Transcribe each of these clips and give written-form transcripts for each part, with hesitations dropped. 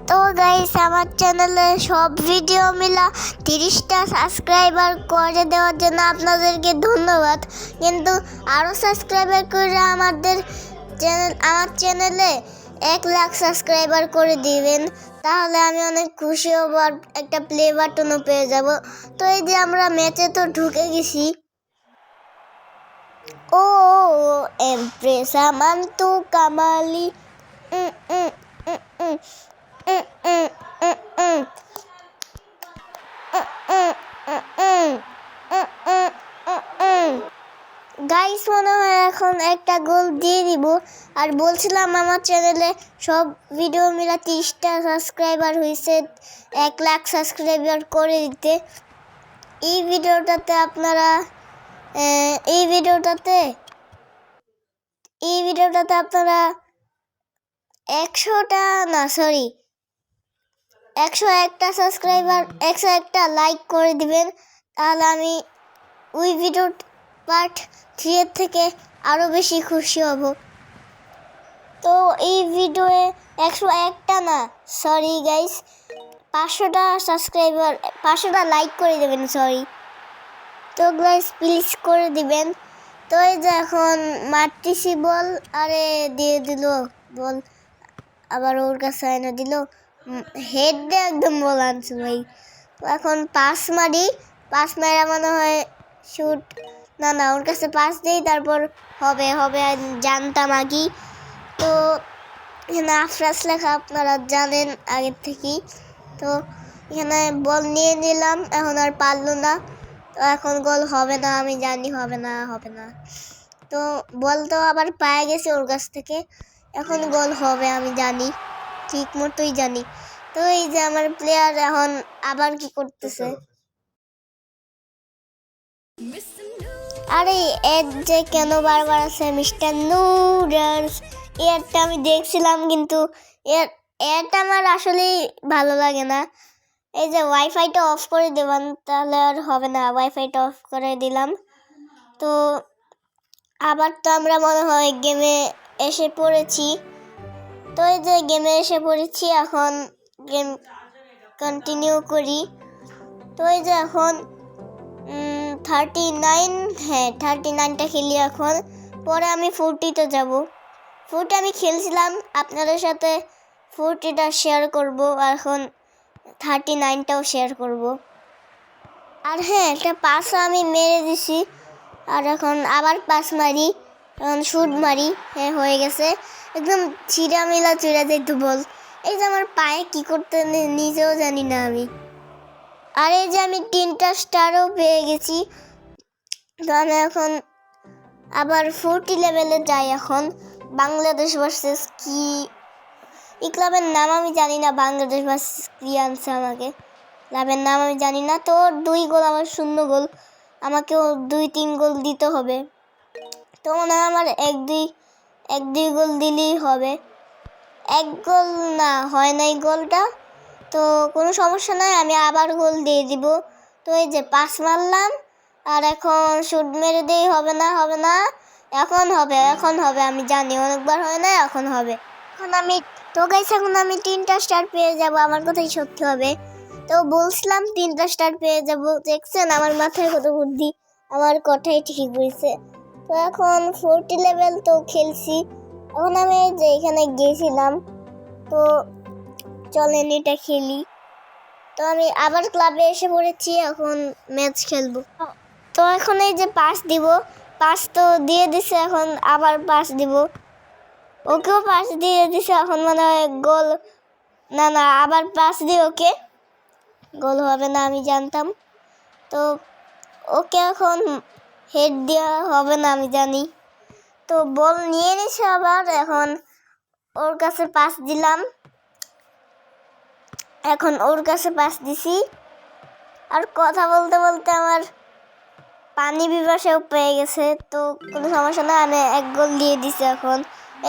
তো গাইস, আমার চ্যানেলে সব ভিডিও মিলা 30টা সাবস্ক্রাইবার করে দেওয়ার জন্য আপনাদেরকে ধন্যবাদ। কিন্তু আরও সাবস্ক্রাইবার করে আমার চ্যানেলে 1 লাখ সাবস্ক্রাইবার করে দিবেন, তাহলে আমি অনেক খুশি হব আর একটা প্লে বাটনও পেয়ে যাব। তো এই যে আমরা ম্যাচে তো ঢুকে গেছি। ও এমপ্রেসা মান্তু কামালি গাইস, মনে হয় এখন একটা গোল দিয়ে দিব। আর বলছিলাম আমার চ্যানেলে সব ভিডিও মিলা 30টা সাবস্ক্রাইবার হয়েছে, 1 লাখ সাবস্ক্রাইবার করে দিতে। এই ভিডিওটাতে আপনারা এই ভিডিওটাতে আপনারা 101টা সাবস্ক্রাইবার 101টা লাইক করে দিবেন, তাহলে আমি ওই ভিডিও পার্ট 3 এর থেকে আরও বেশি খুশি হব। তো এই ভিডিওয়ে 101টা না, সরি গাইস, 500টা লাইক করে দেবেন, সরি। তো গাইস প্লিজ করে দিবেন। তো এই যে এখন মারতেছি বল, আরে দিয়ে দিল বল, আবার ওর কাছে এনে দিল, হেড দিয়ে একদম বল আনছে ভাই। তো এখন পাস মারা মনে হয় শুট, না ওর কাছে পাস দেই, তারপর হবে জানতাম আগে। তো এখানে আফরাজ লেখা আপনারা জানেন আগের থেকেই। তো এখানে বল নিয়ে নিলাম, এখন আর পারলো না। তো এখন গোল হবে না, আমি জানি হবে না। তো বল তো আবার পায়ে গেছে ওর কাছ থেকে, এখন গোল হবে আমি জানি, ঠিক মতোই জানি। তো এই যে আমার প্লেয়ার এখন আবার কি করতেছে, আরে এর যে কেন বারবার আছে মিস্টার নুডলস, এরটা আমি দেখছিলাম, কিন্তু এরটা আমার আসলেই ভালো লাগে না। এই যে ওয়াইফাইটা অফ করে দেবেন, তাহলে আর হবে না। ওয়াইফাইটা অফ করে দিলাম। তো আবার তো আমরা মনে হয় গেমে এসে পড়েছি। তো এই যে গেমে এসে পড়েছি, এখন গেম কন্টিনিউ করি। তো এই যে এখন 39টা খেলি এখন, পরে আমি 40তে যাব। 40 আমি খেলছিলাম আপনাদের সাথে, 40টা শেয়ার করব, এখন 39টাও শেয়ার করব। আর হ্যাঁ, একটা পাস আমি মেরে দিছি, আর এখন আবার পাস মারি, এখন শুট মারি, হ্যাঁ হয়ে গেছে, একদম চিরা যেত বল। এই যে আমার পায়ে কি করতে নিজেও জানি না আমি। আর এই যে আমি 3টা স্টারও পেয়ে গেছি। তো আমি এখন আবার 40 লেভেলে যাই। এখন বাংলাদেশ ভার্সেস কি, এই ক্লাবের নাম আমি জানি না, বাংলাদেশ ভার্সেস কি আনছে আমাকে, ক্লাবের নাম আমি জানি না। তো 2 গোল, আমার 0 গোল, আমাকেও 2-3 গোল দিতে হবে। তো মনে হয় আমার 1-2 গোল দিলেই হবে। 1 গোল না, হয় নাই গোলটা, তো কোনো সমস্যা নাই, আমি আবার গোল দিয়ে দিব। তো এই যে পাস মারলাম, আর এখন শুট মেরে দিই, হবে না, এখন হবে, আমি জানি অনেকবার হয় না, এখন হবে। এখন আমি 3টা স্টার পেয়ে যাব, আমার কথাই সত্যি হবে। তো বলছিলাম 3টা স্টার পেয়ে যাব, দেখছেন আমার মাথায় কত বুদ্ধি, আমার কথাই ঠিক হয়েছে। তো এখন 40 লেভেল তো খেলছি। এখন আমি যে এখানে গেছিলাম, তো চলেন এটা খেলি। তো আমি আবার ক্লাবে এসে পড়েছি, এখন ম্যাচ খেলবো। তো এখন এই যে পাস দিব, পাস তো দিয়ে দিছে, এখন আবার পাস দিব, ওকেও পাস দিয়ে দিছে, এখন মনে হয় গোল, না আবার পাস দিয়ে ওকে গোল হবে না, আমি জানতাম। তো ওকে এখন হেড দেওয়া হবে না, আমি জানি। তো বল নিয়ে নিছে আবার, এখন ওর কাছে পাস দিলাম, এখন ওর কাছে পাস দিছি। আর কথা বলতে বলতে আমার পানি পিপাসাও পেয়ে গেছে, তো কোনো সমস্যা না, আমি 1 গোল দিয়ে দিছি। এখন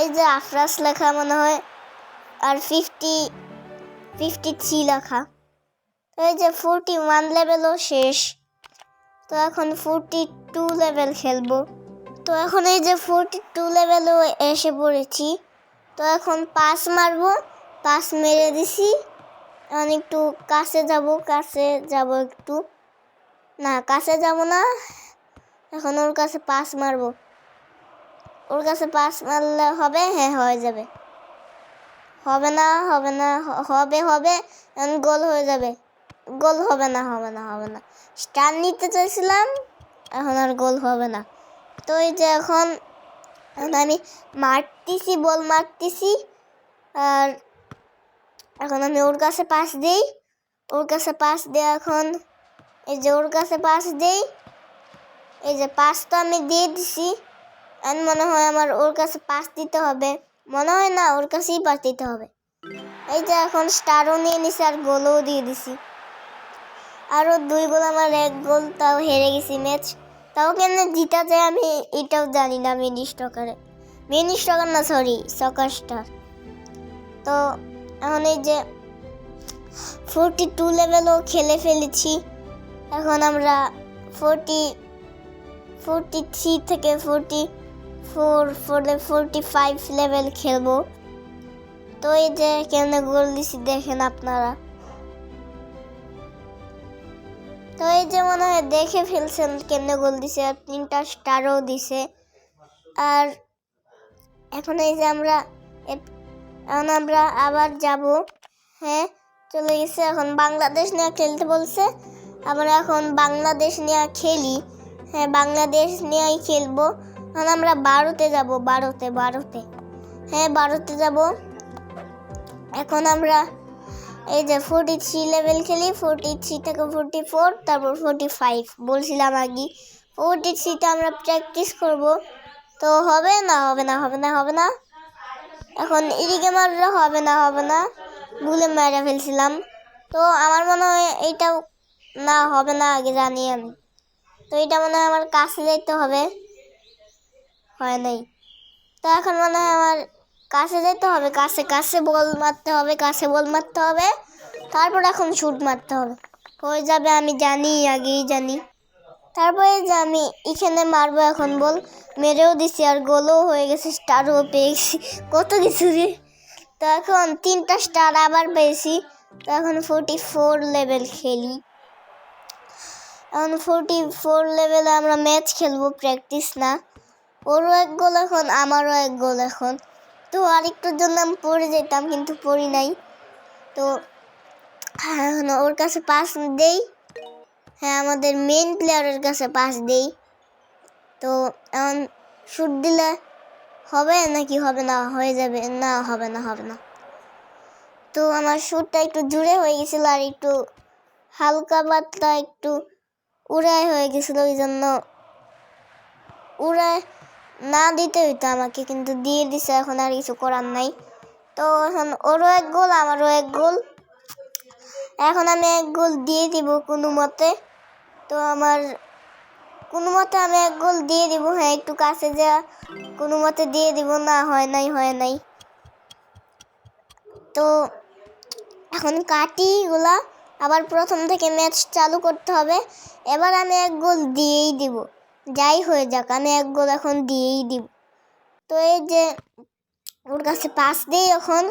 এই যে আফরাজ লেখা মনে হয়, আর 53 লেখা। তো এই যে 41 লেভেলও শেষ। তো এখন 42 লেভেল খেলবো। তো এখন এই যে 42 লেভেলও এসে পড়েছি। তো এখন পাস মারবো, পাস মেরে দিছি। এখন একটু কাছে যাব একটু, না কাছে যাব না, এখন ওর কাছে পাস মারবো। ওর কাছে পাস মারলে হবে, হ্যাঁ হয়ে যাবে। হবে না, হবে এখন গোল হয়ে যাবে। গোল হবে না। স্টার নিতে চাইছিলাম, এখন আর গোল হবে না। তো এই যে এখন আমি বল মারতেছি, আর এখন আমি ওর কাছে পাস দিই। এখন এই যে ওর কাছে পাস দিই, এই যে পাস তো আমি দিয়ে দিছি। এখন মনে হয় আমার ওর কাছে পাস দিতে হবে, মনে হয় না, ওর কাছেই পাস দিতে হবে। এই যে এখন স্টারও নিয়ে নিছি আর গোলও দিয়ে দিছি। আরও 2 গোল, আমার 1 গোল, তাও হেরে গেছি ম্যাচ। তাও কেমনে জিতা যায় আমি এটাও জানি না। সকার স্টার। তো এখন এই যে 42 লেভেলও খেলে ফেলেছি। এখন আমরা 43 থেকে 45 লেভেল খেলবো। তো এই যে কেমনে গোল দিছি দেখেন আপনারা। তো এই যে মনে হয় দেখে ফেলছেন কেমনে গোল দিছে, আর 3টা স্টারও দিছে। আর এখন এই যে আমরা আবার যাব। হ্যাঁ চলে গেছে। এখন বাংলাদেশ নিয়ে খেলতে বলছে, আমরা এখন বাংলাদেশ নিয়ে খেলি। হ্যাঁ বাংলাদেশ নিয়েই খেলবো। এখন আমরা 12তে যাব, 12তে। হ্যাঁ 12তে যাব। এখন আমরা এই যে 43 লেভেল খেলি, 43 থেকে 44, তারপর 45 বলছিলাম আগে। 43তে আমরা প্র্যাকটিস করব। তো হবে না। এখন এদিকে মারলে হবে না, ভুলে মেরে ফেলছিলাম। তো আমার মনে হয় এইটাও না, হবে না, আগে জানি আমি। তো এটা মনে হয় আমার কাছে যেতে হবে, হয় নাই। তো এখন মনে হয় আমার কাছে যেতে হবে, কাছে বল মারতে হবে, তারপর এখন শুট মারতে হবে, হয়ে যাবে। আমি আগেই জানি। তারপরে যে আমি এখানে মারবো, এখন বল মেরেও দিছি আর গোলও হয়ে গেছে, স্টারও পেয়েছি, কত কিছু রে। তো এখন 3টা স্টার আবার পেয়েছি। তো এখন 44 লেভেল খেলি। এখন 44 লেভেলে আমরা ম্যাচ খেলবো, প্র্যাকটিস না। ওরও 1 গোল এখন, আমারও 1 গোল এখন। তো আরেকটুর জন্য আমি পড়ে যেতাম, কিন্তু পড়ি নাই। তো এখন ওর কাছে পাস দেই। হ্যাঁ আমাদের মেইন প্লেয়ারের কাছে পাস দেই। তো এখন শুট দিলে হবে নাকি হবে না, হয়ে যাবে না, হবে না। তো আমার শুটটা একটু জুড়ে হয়ে গেছিল, আর একটু হালকা পাতলা একটু উড়াই হয়ে গেছিল, ওই জন্য উড়াই না দিতে হইতো আমাকে, কিন্তু দিয়ে দিছে, এখন আর কিছু করার নাই। তো এখন ওরও 1 গোল, আমারও 1 গোল। এখন আমি 1 গোল দিয়ে দিব কোনো মতে। তো আমি 1 গোল দিয়ে দিব। হ্যাঁ একটু কাছে যা কোনো মতে দিয়ে দিব, না হয় নাই। তো এখন কাটি গুলা, আবার প্রথম থেকে ম্যাচ চালু করতে হবে। এবার আমি 1 গোল দিয়েই দিব, যাই হয়ে যাক, আমি 1 গোল এখন দিয়েই দিব। তো এই যে ওর কাছে পাস দেই, এখন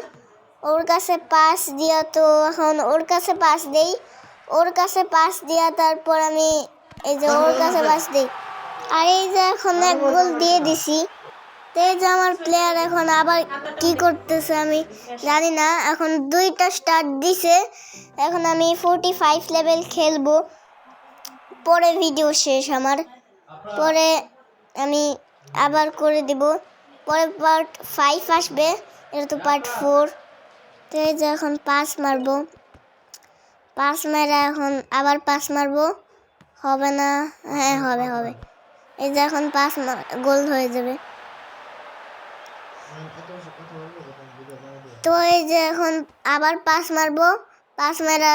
ওর কাছে পাস দিয়া, তো এখন ওর কাছে পাস দেই, তারপর আমি এই যে ওর কাছে পাস দেই, আর এই যে এখন 1 গোল দিয়ে দিছি। তো এই যে আমার প্লেয়ার এখন আবার কি করতেছে আমি জানি না, এখন 2টা স্টার দিছে। এখন আমি 45 লেভেল খেলবো, পরে ভিডিও শেষ আমার, পরে আমি আবার করে দিব, পরে পার্ট 5 আসবে, এটা তো পার্ট 4। তো এই যে এখন পাস মারবো, এখন আবার পাস মারবো, হবে না, হ্যাঁ হবে। এই যে এখন গোল হয়ে যাবে। তো এই যে এখন আবার পাস মারবো,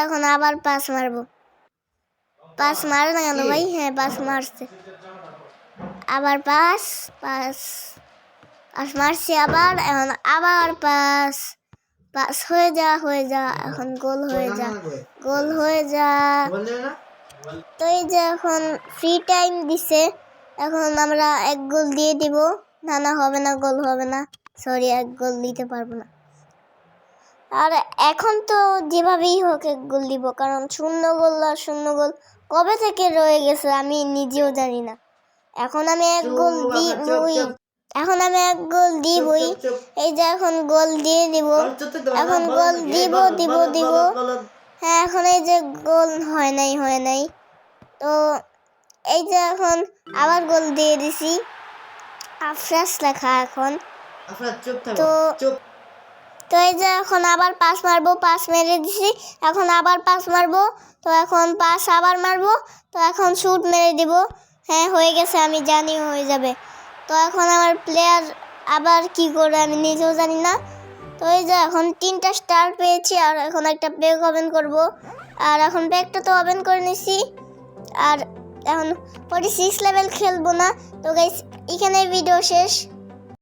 এখন আবার পাস মারবো। পাস মারে না কেন ভাই? হ্যাঁ পাস মারছে, আবার পাস মারছি আবার, এখন আবার পাস হয়ে যা, এখন গোল হয়ে যা। তো এই যে এখন ফ্রি টাইম দিছে, এখন আমরা 1 গোল দিয়ে দিব। না হবে না, গোল হবে না, সরি 1 গোল দিতে পারবো না। আর এখন তো যেভাবেই হোক এক গোল দিব, কারণ শূন্য গোল আর শূন্য গোল কবে থেকে রয়ে গেছে আমি নিজেও জানি না। এখন আমি এক গোল দিবই, এখন আমি এক গোল দিবই। এই যে এখন গোল দিয়ে দিব, এখন গোল দিব দিব দিব। হ্যাঁ, এখন এই যে গোল হয় নাই। তো এই যে এখন আবার গোল দিয়ে দিছি, আফরাস লেখা এখন। তো এই যে এখন আবার পাস মারবো, পাস মেরে দিছি, এখন আবার পাস মারবো, তো এখন পাস আবার মারবো, তো এখন শুট মেরে দিব। হ্যাঁ, হয়ে গেছে, আমি জানি হয়ে যাবে। তো এখন আমার প্লেয়ার আবার কি করে আমি নিজেও জানি না। তো এই যে এখন 3টা স্টার পেয়েছি, আর এখন একটা প্যাক ওপেন করব। আর এখন প্যাকটা তো ওপেন করে নিছি, আর এখন 46 লেভেল খেলবো না। তো গাইস, এখানে ভিডিও শেষ।